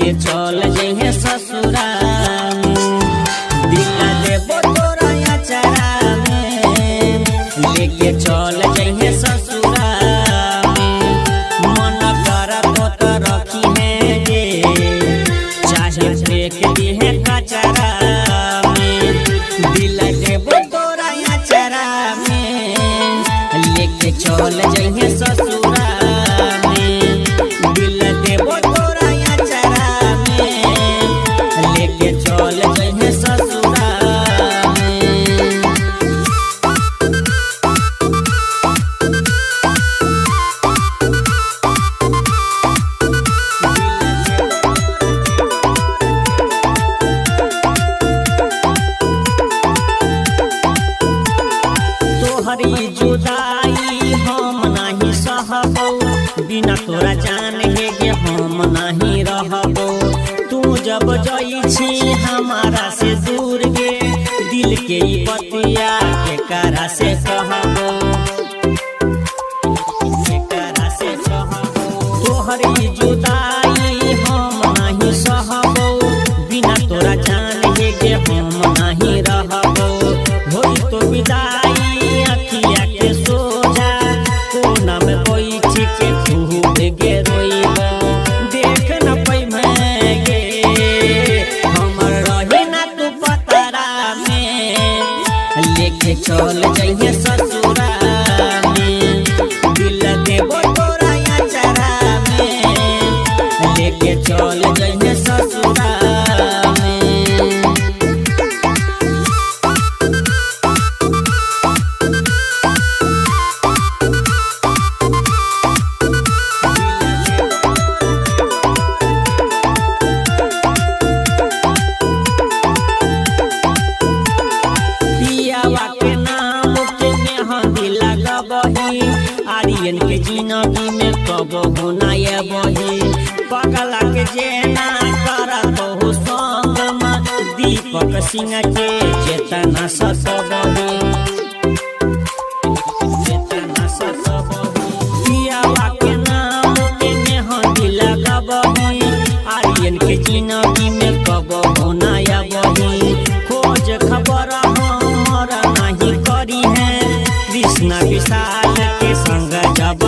लेके चल जइहे ससुरा दिल देबो तोरा अचारा में लेके चल जइहे ससुरा मन कर तो रखी है गे चाहे फेंक दिहे कचरा में दिल देबो तोरा अचारा में लेके चल जइहे ससुरा तोहरी जुदाई हम नहीं सहबो बिना तोरा जान हे गे हम नहीं रहबो तू जब जइछि हमारा से दूर गे दिल के बतिया के करा से कहबो तोहरी जुदाई हम नहीं सहबो बिना तोरा जान हे गे हम नहीं रहबो होई तो विदाई चल जइहे ससुरा में दिल देबो तोरा अचारा में लेके चल जइहे ससुरा आर्यन के जिंदगी में कब होना बही पगला के जेना कर बहु संग दीपक सिंह के चेतना सतबही पियावा के नाम के मेहंदी लगबही आर्यन के जिंदगी में कब होना बही खोज खबर हमर नहीं करी है कृष्णा विशाल के संग जब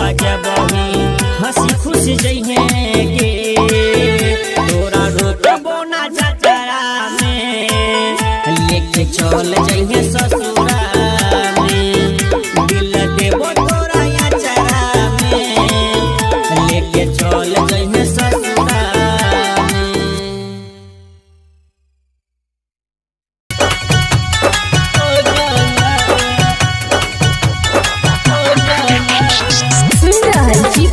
हंसी खुशी जइहे गे तोरा रोकबो ना जतरा में लेके चल जइहे ससुरा में दिल देबो तोरा अचारा में लेके चल जइहे ससुरा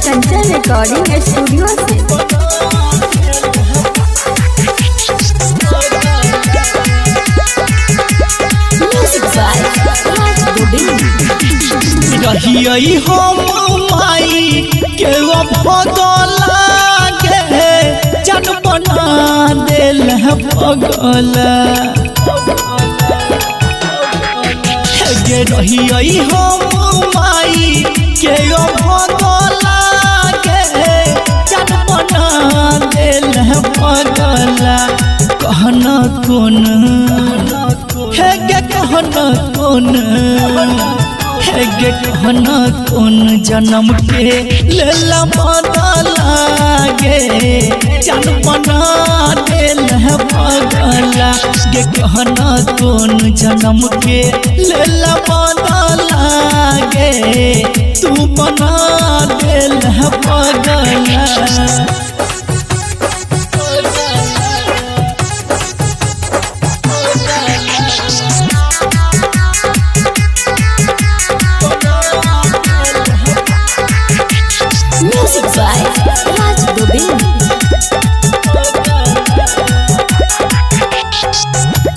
कंचन रिकॉर्डिंग स्टूडियो से रहिए हम माई के भगला गे जन बना दिल पगल गे रहिए हम माई के भगला दिल पगला कहना कौन है गे कहना कौन है गे कहना कौन जन्म के लेला बदला गे जन बना दिल पगला गे कहना कौन जन्म के लेला बदला गे तू बना दिल पगला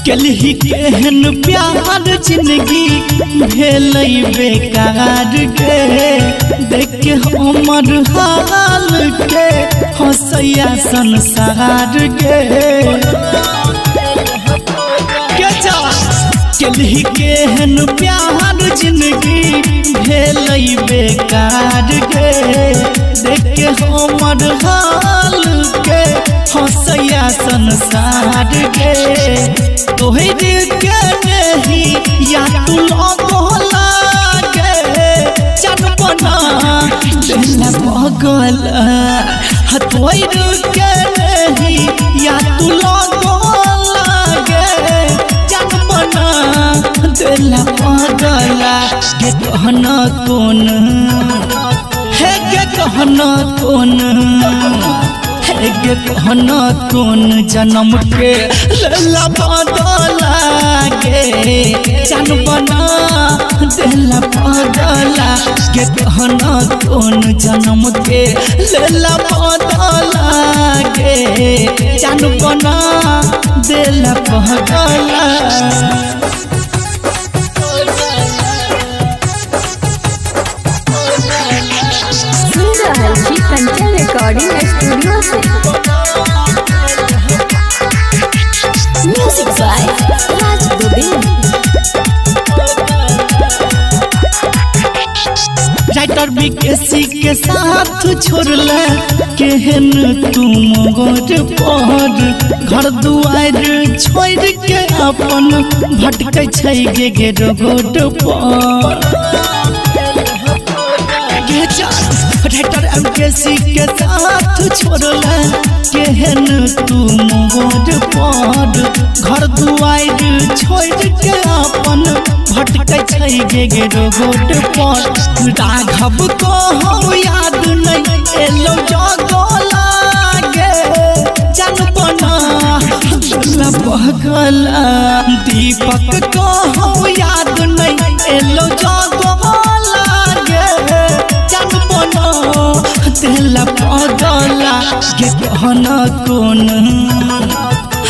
कलही केहन प्यार जिंदगी भेल बेकार गे देख के हमर हाल के हंसैया संसार गे केलही केहन प्यार जिंदगी भेलै बेकार गे देख के हमर हाल के हंसैया संसार गे तोहरे के नहीं या तू लगला गे चनपना देला पगल तोहरे के नहीं या तू लगला गे चनपना देला पगला गे कहना कौन है गे कहना कौन गे कहना कौन जन्म के लला बदला गे जनबना देला बदला गे कहना कौन जन्म के लला बदला गे जनबना देला बदला कंचन रिकॉर्डिंग स्टूडियो से music by Raj Dube. Writer BKC के साथ छोड़ला केहन तुम गोर पर घर दुआर छोड़ के अपन भटकै छै गे रोड पर राइटर एमकेसी के साथ छोड़ला केहन तुम गोर पर घर दुआर छोड़ के अपन भटकै छै गे रोड पर राघव को हम याद नहीं एलो जगला गे जनपना पगला दीपक को हम याद नहीं एलो जगला गे जनपना देला पगला गे कहना कौन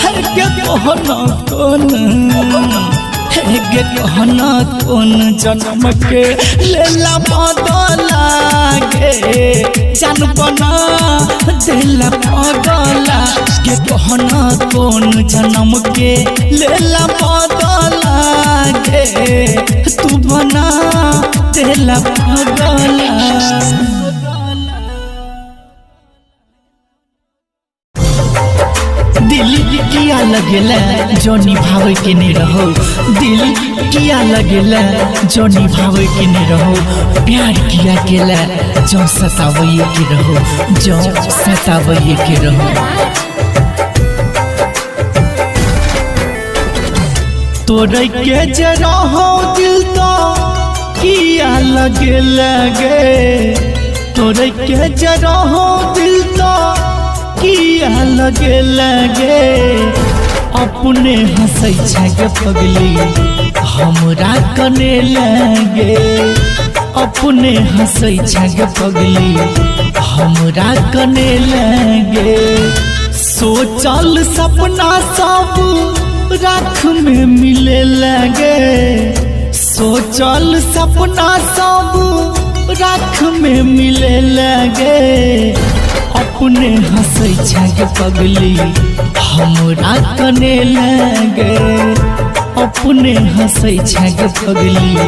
है गे कहना कौन गे कहना कौन जन्म के लेला बदला गे जनपना देला पगला गे कहना कौन जन्म के लेला बदला गे तू बना देला पगला। दिल किया लगेला जो निभावे के नहीं रहो दिल किया लगेला जो निभावे के नहीं रहो प्यार किया केला जो सतावे के रहो जो सतावे के रहो तोरे के जरा हो दिल तो किया लगेला गे तोरे के जरा हो दिल तो किया लगे लगे अपने हंसै छै पगली हमरा कने लगे अपने हंसै छै पगली हमरा कने लगे सोचल सपना सब राख में मिले लगे सोचल सपना सब राख में मिले लगे अपने हंसै छै पगली हमरा कने लगे अपने हंसै छै पगली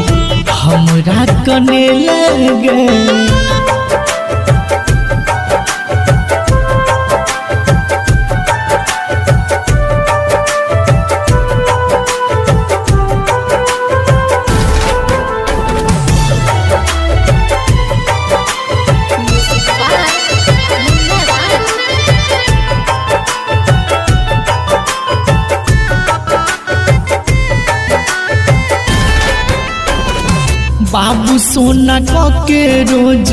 हमरा कने लगे बाबू सोना के रोज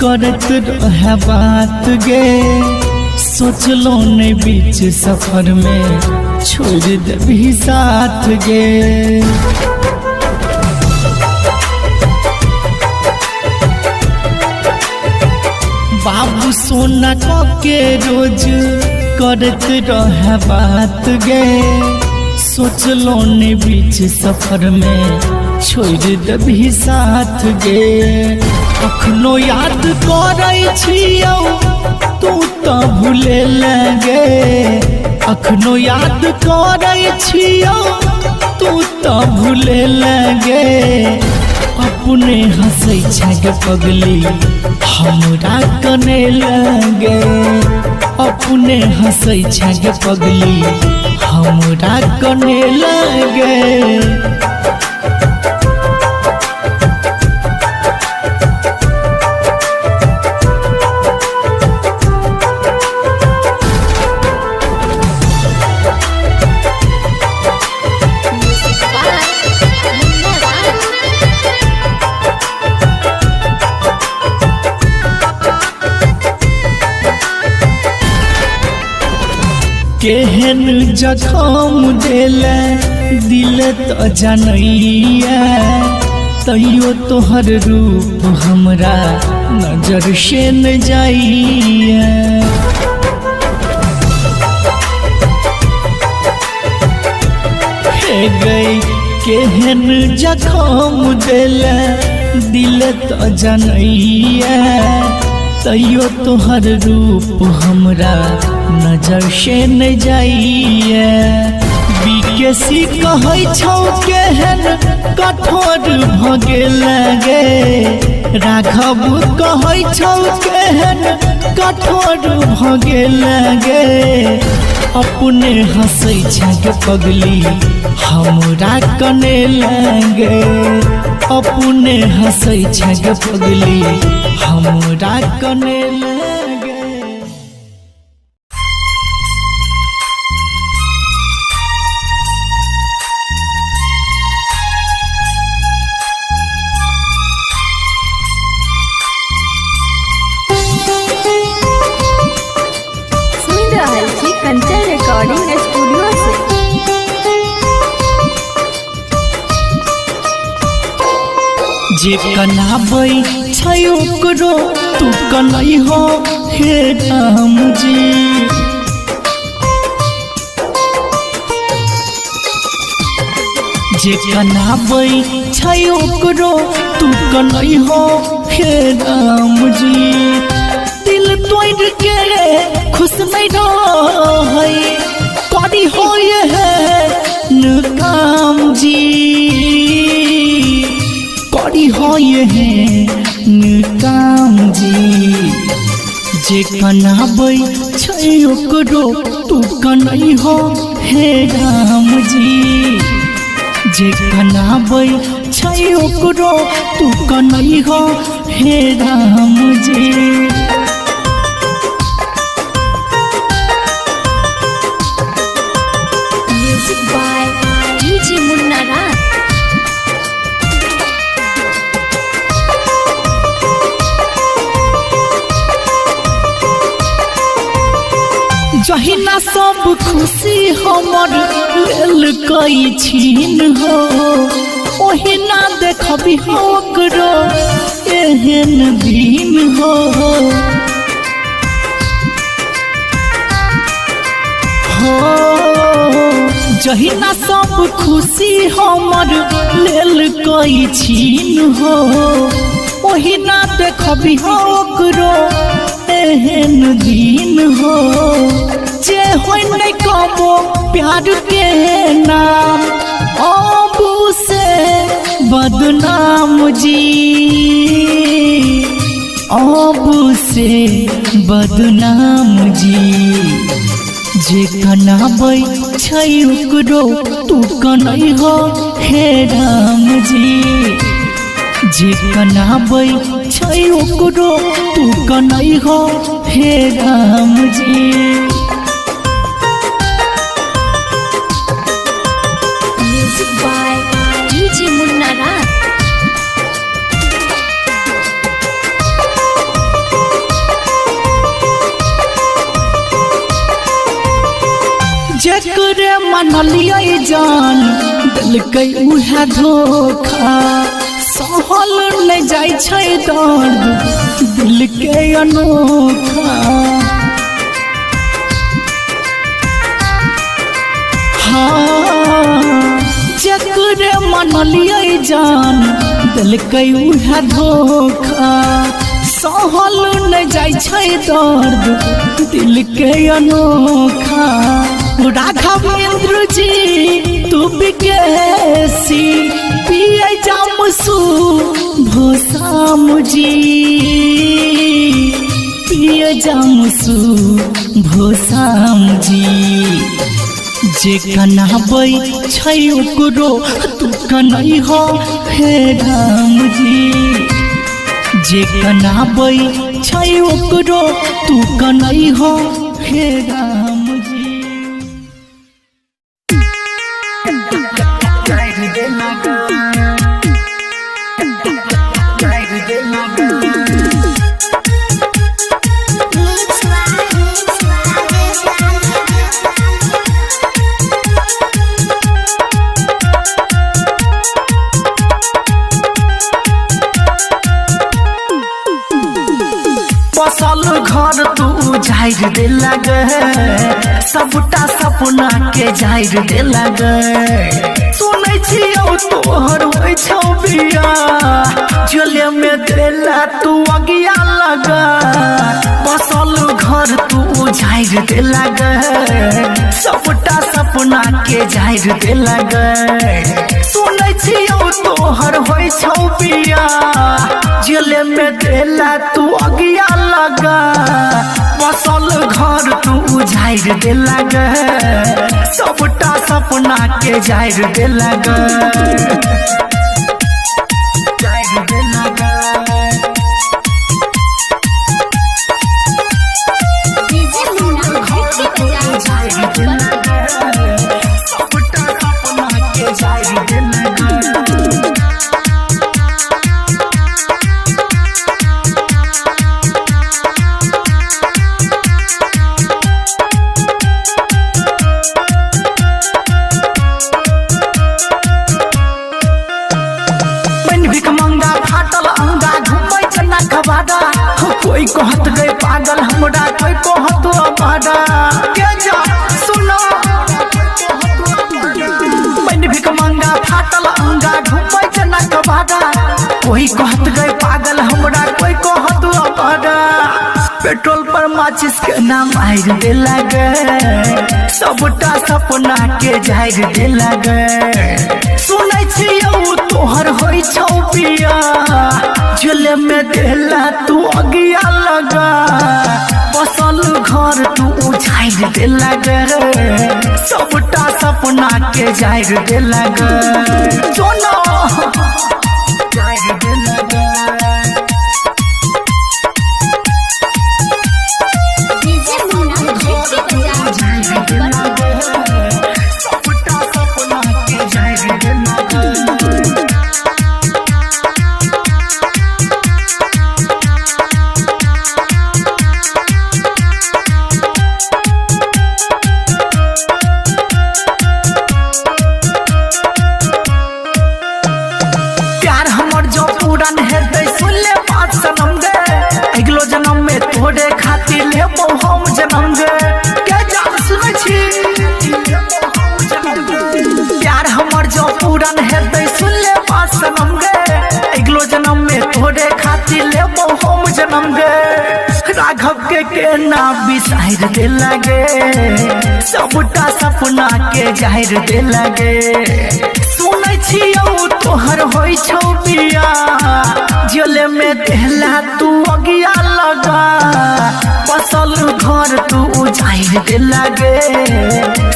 करत रहे बात गे सोचलो ने बीच सफर में छोड़ देबी साथ गे बाबू सोना के रोज करत रहे बात गे सोचलो ने बीच सफर में छोड़ देबी साथ गे अखनो याद करै छियौ तू तो भूले लगे अखनो याद करै छियौ तू तू तो भूले लगे अपने हंसै छे पगली हमरा कने लगे अपने हंसै छे पगली हमरा कने लगे केहन जखम देले दिल तो जनैया तैयो तोहर रूप हमरा नजर से न जाइया हे गई केहन जखम देले दिल तो जनैया तैयो तोहर रूप हमरा नजर से न जाइए बीकेसी कहै छौ केहन कठोर भगे लगे राघव कहै छौ केहन कठोर भगे लगे अपने हंसै छे पगली हमरा कने लगे अपने हंसै छे पगली हमरा कने लगे कंचन रिकॉर्डिंग स्टूडियो से जे कनाबै छै ओकरो तू कनै हो हे राम जी जे कनाबै छै ओकरो तू कनै हो हे राम जी दिल तोड़ के खुश नहीं रहै करी हो ये काम जी करी हो ये काम जी जे कनाबै छै ओकरो तू कनै हो हे राम जी जे कनाबै छै ओकरो तू कनै हो हे राम जी जहिना सब खुशी हमर लेल कई छीन हो ओहिना देखबी ओकरो एहन दिन हो जहिना सब खुशी हमर लेल कई छीन हो ओहिना देखबी ओकरो एहन दिन हो जे होय नहीं कबो प्यार के नाम अबू से बदनाम जी अबू से बदनाम जी जे कनाबै छै ओकरो तू कनै हो हे राम जी जे कनाबै छै ओकरो तू कनै हो हे Ram ji music by DJ मुन्ना राज जकरे मनलियै जान देलकै उहे धोखा सहल नहीं जाय छै दर्द दिल के अनोखा हाँ जकरे मनलियै जान देलकै उहे धोखा सहल नहीं जाय छै दर्द दिल के अनोखा राघवेंद्र जी तू बिकेसी पिए जामसु भोसाम जी पिए जामसु भोसाम जी जे कनाबै छै ओकरो तू कनै हो हे राम जी जे कनाबै छै ओकरो तू कनै हो हे राम जी बसल घर तू जाहिर दे लगे सबटा सपना के जाहिर दे लगे सुनै छियौ तोहर होइ छौ बिया झोले में देला तू अगिया लगा बसल घर तू जाहिर दे लगे सबटा सपना के जाहिर दे लगे सुनै छियौ तोहर होइ छौ बिया झोले में देला तू अगिया लगा बसल घर तू जाहिर दे लगे सबटा सपना के जाहिर दे लगे जाहिर दे लगे जाहिर दे लगे सबटा सपना के जाहिर दे लगे कोई कहत गए पागल हमरा कोई कहत अबाड़ा के जा सुनो मैंने भिक मंगा फाटल अंगा घुमै जना कबाड़ा कोई कहत गए पागल हमरा कोई कहत अबाड़ा पेट्रोल पर माचिस के नाम आइर दे लगे सबटा सपना के जाहिर दे लगे सुनै छियौ तोहर होइ छौ पिया झोले में देला तू अगिया लगा बसल घर तू जाहिर दे लगे सबटा सपना के जाहिर दे लगे जोनो जाहिर दे लगे सबटा सपना के जाहिर दे लगे तोरे खातिर लेबो हम जन्म गे के जान सुनै छी प्यार हमर जो पूरन हेतै सुन ले बात सनम गे अगलो जन्म में तोरे खातिर लेबो हम जन्म गे राघव के नाम बिसाइर दे लगे सबटा सपना के जाहिर दे लगे सुनै छियौ तोहर होइ छौ बिया झोले में देला तू अगिया लगा बसल घर तू जाहिर दे लगे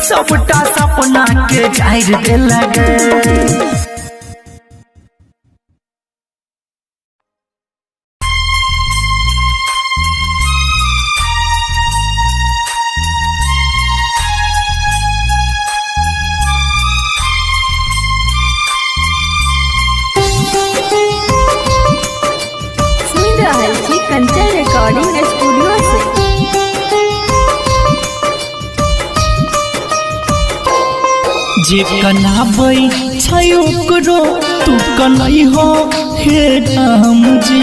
सबटा सपना के जाहिर दे लगे कंचन रिकॉर्डिंग स्टूडियो से जे कनाबै छै ओकरो तू कनै हो हे राम जी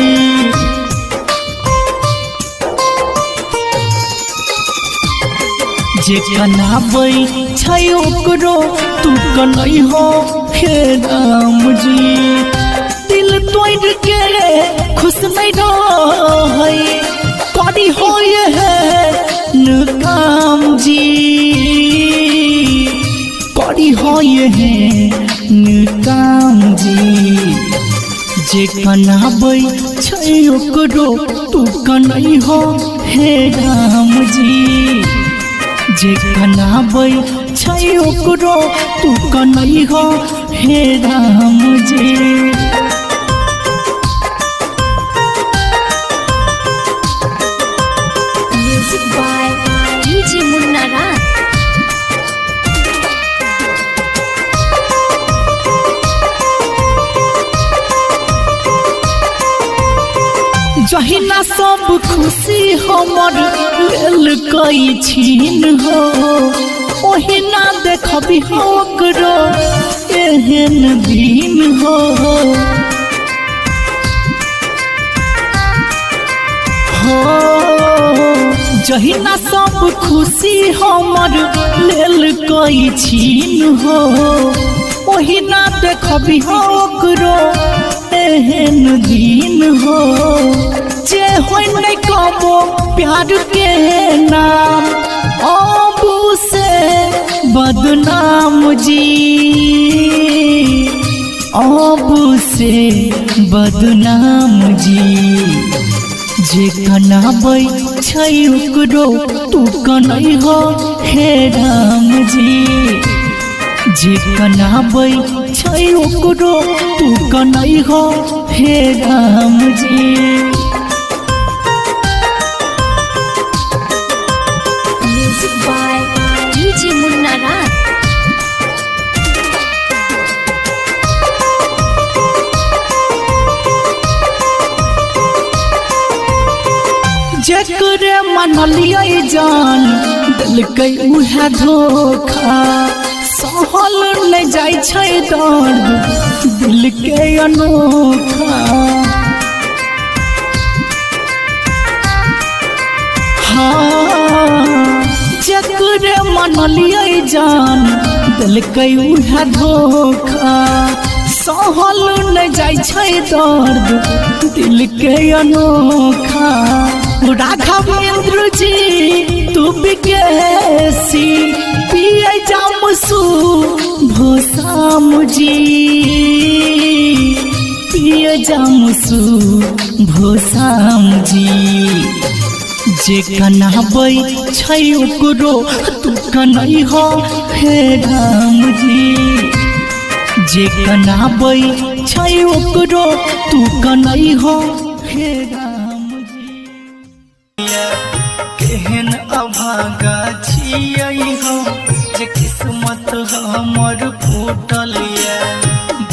जे कनाबै छै ओकरो तू कनै हो हे राम जी दिल तोड़ के खुश नहीं रहै करी हो ये है काम जी करी हो ये काम जी जे कनाबै छै ओकरो तू कनै हो हे राम जी जे कनाबै छै ओकरो तू कनै हो हे Ram ji music by DJ मुन्ना राज। जहिना सब खुशी हमर लेल कई छीन हो ओहिना देखबी ओकरो एहन दिन हो जहिना सब खुशी हमर लेल कई छीन हो ओहिना देखबी ओकरो एहन दिन हो जे होय नहीं कबो प्यार के नाम अबू से बदनाम जी अबू से बदनाम जी जे कनाबै छै ओकरो तू कनै हो हे राम जी जे कनाबै छै ओकरो तू कनै हो हे Ram ji music by DJ मुन्ना राज। जेकरे मनलियै जान दिलकै उहे धोखा सहल नहीं जाय छै दर्द दिल के अनोखा जकरे मनलियै जान दिलकै उहे धोखा सहल नहीं जाय छै दर्द दिल के अनोखा राघवेंद्र जी तू बिकेसी पिए जामसू भोसाम जी पिए जामसू भोसाम जी जे कनाबै छै ओकरो तू कनै हो हे राम जी जे कनाबै छै ओकरो तू कनै हो हे राम जी केहन अभागा छियै हो जे किस्मत हमर फूटल ये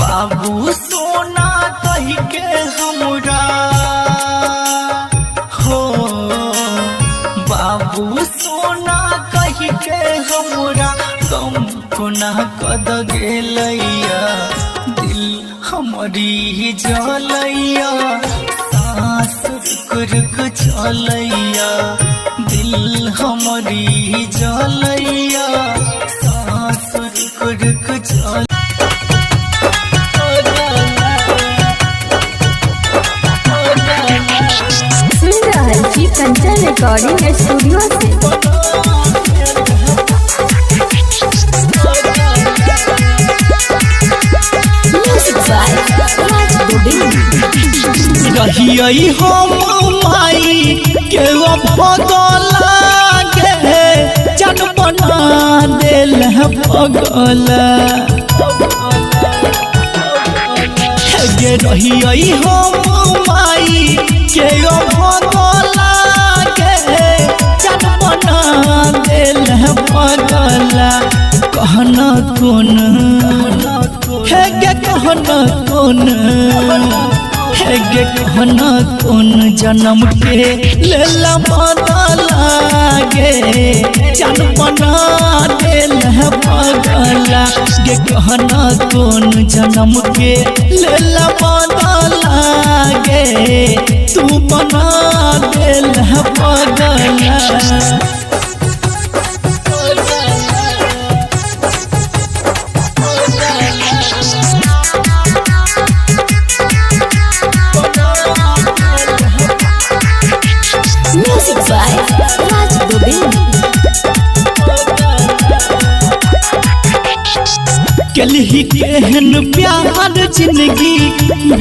बाबू सोना कहि के हमरा हो बाबू सोना कहि के हमरा गम कोना कद गेलैया दिल हमरी जलैया सांस रुक चलैया दिल हमरी जलैया सांस रुक चल सुन रहल छी कंचन रिकॉर्डिंग स्टूडियो से। Music by Raj Govind. रहियै हम माई के भगला गे जन बना देल पगल गे रहियै हम माई के भगला गे जन बना देल पगल कहना कोन हे गे कहना कोन हे गे कहना कोन जन्म के लेला बदला गे जन बना देल पगला गे कहना कोन जन्म के लेला बदला गे तू बना देल पगला म्यूजिक बाय राज गोविंद। कलही केहन प्यार जिंदगी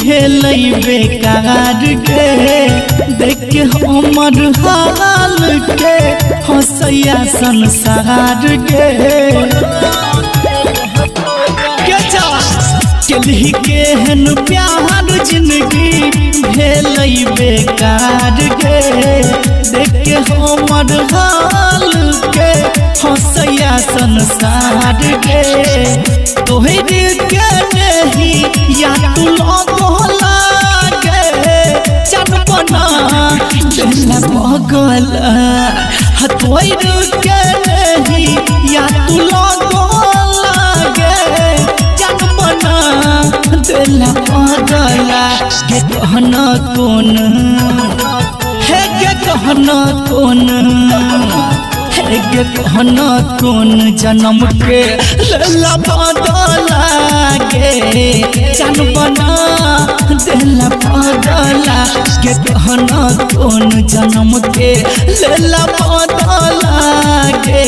भेलै बेकार के देख के हमर हाल के हंसैया संसार के कलही केहन प्यार जिंदगी भेलै बेकार के देख के हमर हाल के हंसैया संसार के तोहरे के नहीं या तू लगला के चनपना दिल पगल तोहरे के नहीं या तू लगला के चनपना दिल पगल के कहना कौन है के कहना कौन गे कहना कौन जन्म के लला बदला गे जनबना दिला बदला गे कहना कौन जन्म के लला बदला गे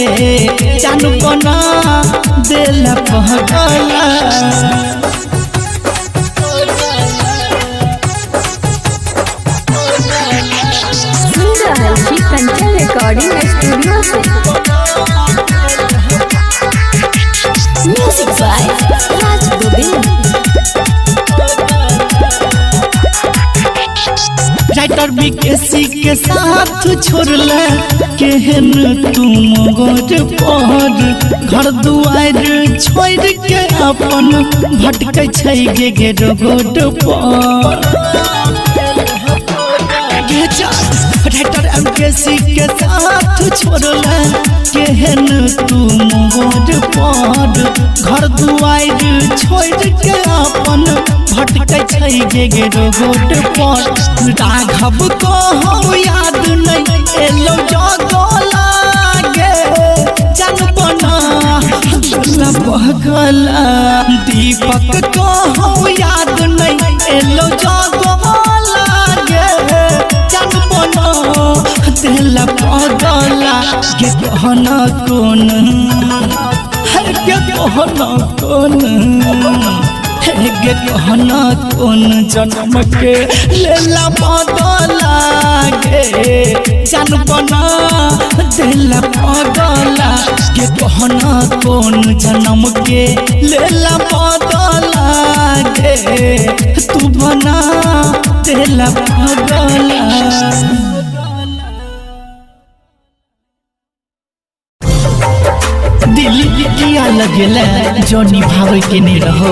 जनबना दिला बदला कंचन रिकॉर्डिंग स्टूडियो से music by Raj Govind. Writer BKC के साथ छोड़ले केहन तुम गोर पर घर दुआर छोड़ के अपन भटकै छै गे रोड पर राइटर एमकेसी के साथ छोड़ला केहन तुम गोर पर घर दुआर छोड़ के अपन भटकै छै गे रोड पर राघव को हम याद नहीं एलो जगला गे जनबना दिल पगला दीपक को हम याद नहीं एलो जगला गे जनबना दिल पगला के कहना कौन है के कहना कौन गे कहना कौन जन्म के लेला बदला गे जनबना दिल पगला गे कहना कौन जन्म के लेला बदला गे तू बना दिल पगला। दिल किया लगेला जो निभावे के नहीं रहो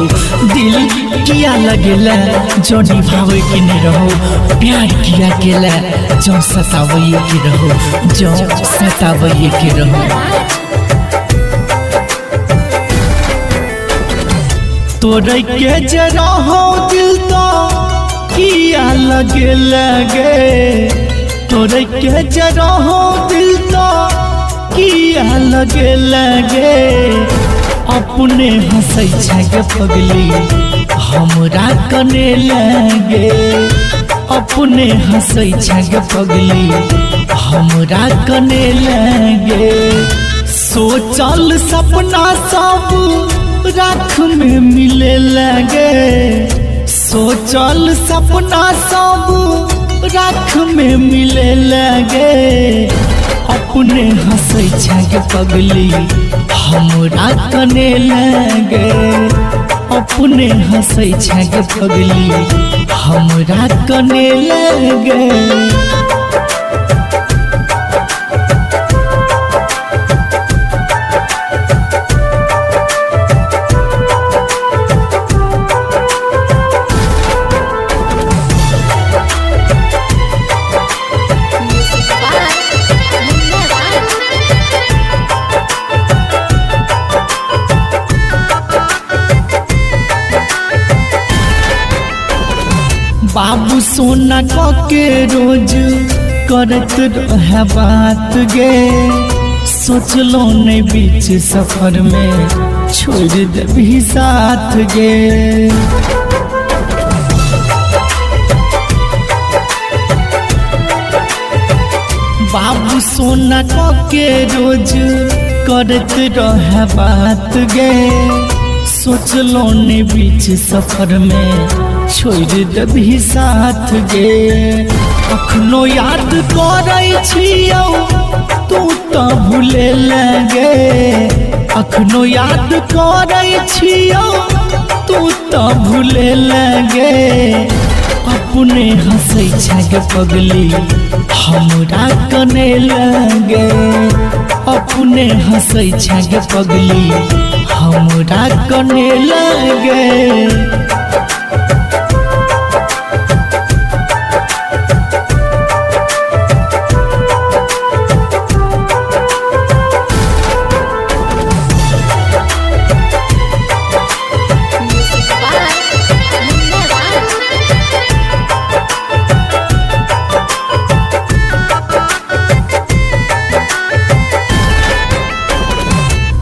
दिल किया लगेला जो निभावे के नहीं रहो प्यार किया केला जो सतावे के रहो जो सतावे के रहो तोरे के जरा हो दिल तो किया लगेला गे तोरे के जरा हो दिल तो किया लगे लगे अपने हंसै छै पगली हमरा कने लगे अपने हंसै छै पगली हमरा कने लगे सोचल सपना सब राख में मिले लगे सोचल सपना सब राख में मिले लगे अपने हंसै छै पगली हमरा कने लगे अपने हंसै छै पगली हमरा कने लगे बाबू सोना के रोज करत रहे बात गे सोचलो नहीं बीच सफर में छोड़ देबी साथ गे बाबू सोना के रोज करत रहे बात गे सोचलो ने बीच सफर में छोड़ देबही साथ गे। अखनो याद करै छियौ तू तो भूले लगे। अखनो याद करै छियौ तू तो भूले लगे। अपने हंसै छे पगली हमरा कने लगे। अपने हंसै छे पगली हमरा कने लगे।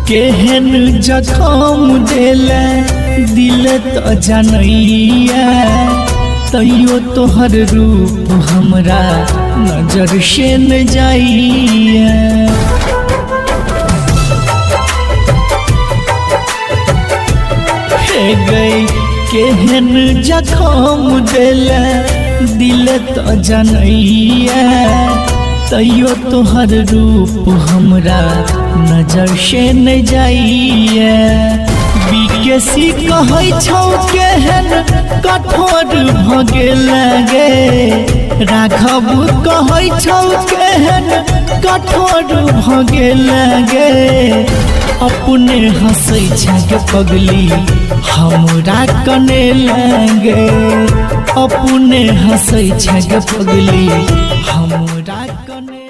केहन जखम देले दिल तो जनैया। तैयो तोहर रूप हमरा नजर से न जाइया। हे गई केहन जखम देले दिल तो जनैया। तैयो तोहर रूप हमरा नजर से न जाइए। बीकेसी कहै छौ केहन कठोर भगे लगे। राघव कहै छौ केहन कठोर भगे लगे। अपने हंसै छे पगली हमरा कने लगे। अपने हंसै छे पगली हमरा कने